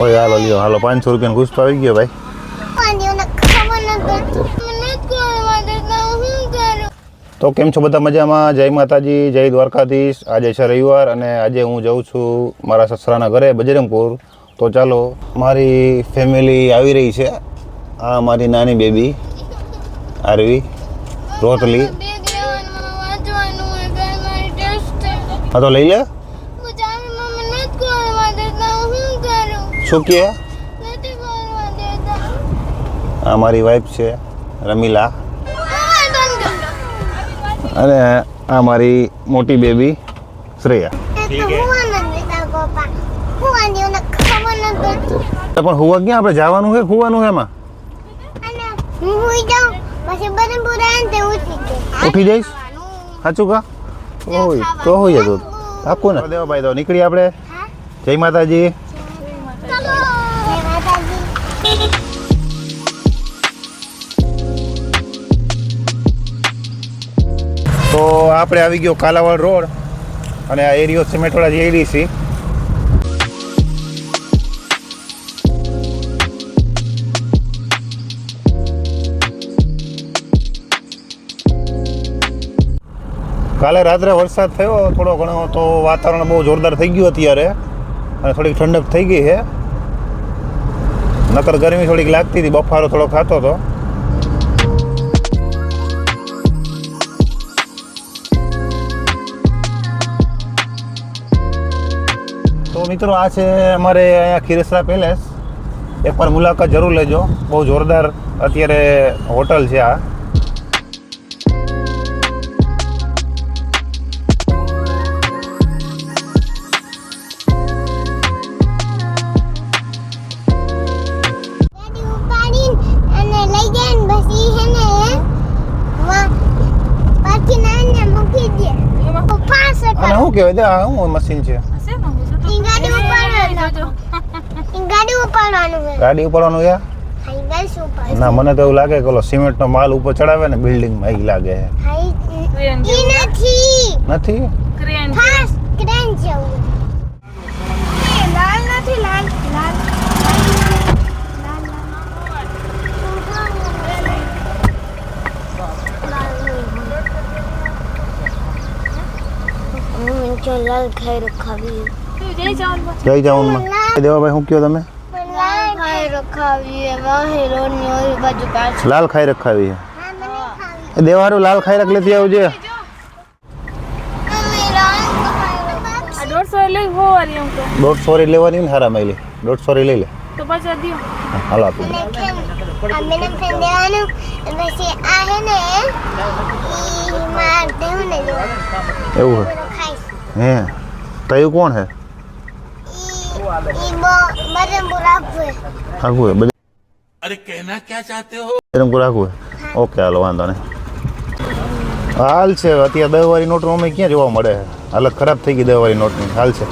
ઓય હાલો લ્યો હાલો 500 રૂપિયાનો ગુસ્સો આવી ગયો ભાઈ. તો કેમ છો બધા મજામાં? જય માતાજી, જય દ્વારકાધીશ. આજે છે રવિવાર અને આજે હું જાઉં છું મારા સસરાના ઘરે બજરંગપુર. તો ચાલો, મારી ફેમિલી આવી રહી છે. આ મારી નાની બેબી આરવી રોટલી. હા તો લઈ લે. શું કે? આ મારી વાઈફ છે રમીલા અને આ મારી મોટી બેબી શ્રેયા. પણ હુવા ક્યાં? આપણે જવાનું છે, હુવાનું છે એમાં. ઉઠી જઈશ સાચું કા? ઓય તો હોય તો પાકું ને. દેવા ભાઈ તો નીકળી આપણે. જય માતાજી. તો આપણે આવી ગયો કાલાવાડ રોડ અને આ એરિયો સિમેન્ટવાળા જે એડી છે. કાલે રાત્રે વરસાદ થયો થોડો ઘણો, તો વાતાવરણ બહુ જોરદાર થઈ ગયું અત્યારે અને થોડીક ઠંડક થઈ ગઈ છે. નકર ગરમી થોડીક લાગતી હતી, બફારો થોડો ખાતો હતો. તો મિત્રો, આ છે અમારે અહીંયા ખીરસરા પેલેસ. એકવાર મુલાકાત જરૂર લેજો, બહુ જોરદાર અત્યારે હોટલ છે આ. શું કહેવાય તે? આ શું મશીન છે? ગાડી ઉપાડવાનું છે? ના, મને તો એવું લાગે કે ઓલો સિમેન્ટનો માલ ઉપર ચડાવે ને બિલ્ડિંગમાં, એ લાગે છે. નથી? लाल खाई रखा भी है। जय जाऊन में देवा भाई, શું કયો તમે? लाल खाई रखा भी है, वाहे रोनी और बाजू पास લાલ ખાઈ રખાવી છે. એ દેવારું લાલ ખાઈ રખ લેતી આવજે. 150 ले वो वाली हमको 150 લેવાની ને હારા માઈલી 150 લઈ લે तो बचा दियो. હાલો આપી દે. मैंने फेन देवानो પછી આ હે ને ઈ માર દેવું ને એવું છે? હે તયું કોણ હે? ઈ બજરંગપુર આખું હે? અરે કહેના ક્યા ચાહતે હો? બજરંગપુર આખું હે? ઓકે હાલો, વાંધો નહીં. હાલ છે અત્યારે 10 વાળી નોટ અમે ક્યાં જોવા મળે? હાલત ખરાબ થઈ ગઈ 10 વાળી નોટની. હાલ છે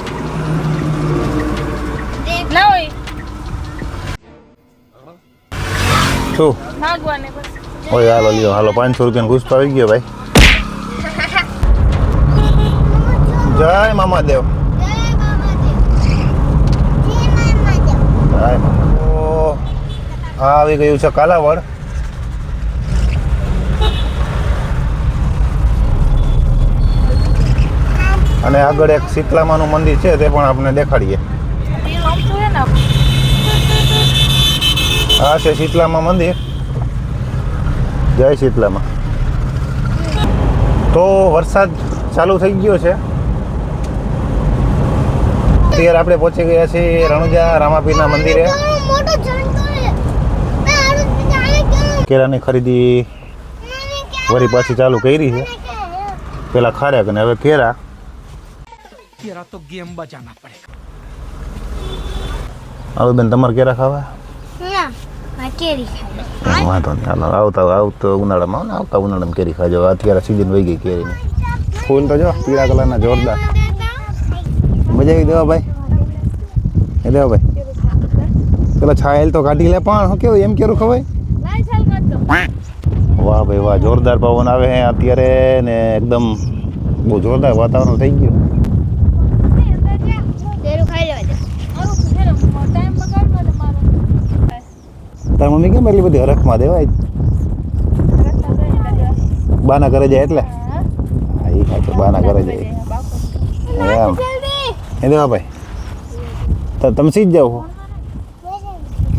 શું? ઓય હાલો લ્યો હાલો 500 રૂપિયાનો ગુસ્સો આવી ગયો ભાઈ. જય મામા દેવ. જય મામા. તો આ આવી ગયું છે કાલાવડ. અને આગળ એક શીતલામાનું મંદિર છે, તે પણ આપણે દેખાડીએ. આ છે શીતલામા મંદિર. જય શીતલામા. તો વરસાદ ચાલુ થઈ ગયો છે. અત્યારે આપણે પહોંચી ગયા છીએ રણુજા રામાપીરના મંદિરે. કેળાની ખરીદી વળી પાછી ચાલુ કરી છે. પેલા ખારેક અને હવે કેળા. તો ગેમ બજાના પડે. હવે બેન, તમારે કેળા ખાવા? કેરી વાંધો નહીં, હાલો આવતો ઉનાળામાં આવતા ઉનાળામાં કેરી ખાજો. અત્યારે સિઝન વહી ગઈ કેરીની. ફૂલ તો જો પીળા કલરના જોરદાર. મજા આવી દેવા ભાઈ? એ દેવા ભાઈ, પેલા છાયલ તો કાઢી લે. પણ શું કેવું એમ કેરું ખવાય? વાહ ભાઈ વાહ, જોરદાર પવન આવે છે અત્યારે ને એકદમ બહુ જોરદાર વાતાવરણ થઈ ગયું. ખાઈ લેવા તાર મમ્મી કેમ એટલી બધી હરખમાં દેવાય બાના ઘરે જાય એટલે હા એ ખાય બાના ઘરે જાય એમ એ દેવા ભાઈ તમે સીધ જાઓ છો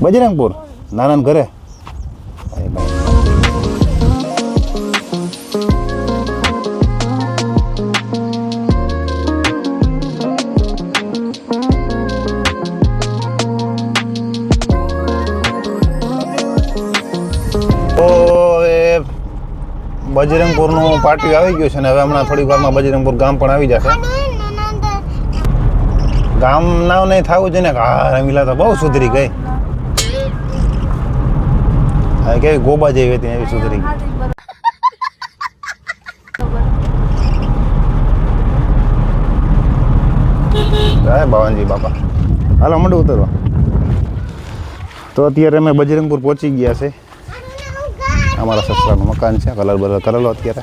બજરંગપુર નાના ઘરે તો હવે બજરંગપુરનું પાટિયું આવી ગયું છે ને હવે હમણાં થોડીક વારમાં બજરંગપુર ગામ પણ આવી જશે ગામ નાવ નહીં થવું છે ને હા રમીલા તો બહુ સુધરી ગઈ હા કેવી ગોબા જેવી હતી એવી સુધરી ગઈ જય બાવનજી બાપા હાલો મંડળ ઉતરવા તો અત્યારે અમે બજરંગપુર પહોંચી ગયા છે અમારા સસરાનું મકાન છે કલર બલર કરેલો અત્યારે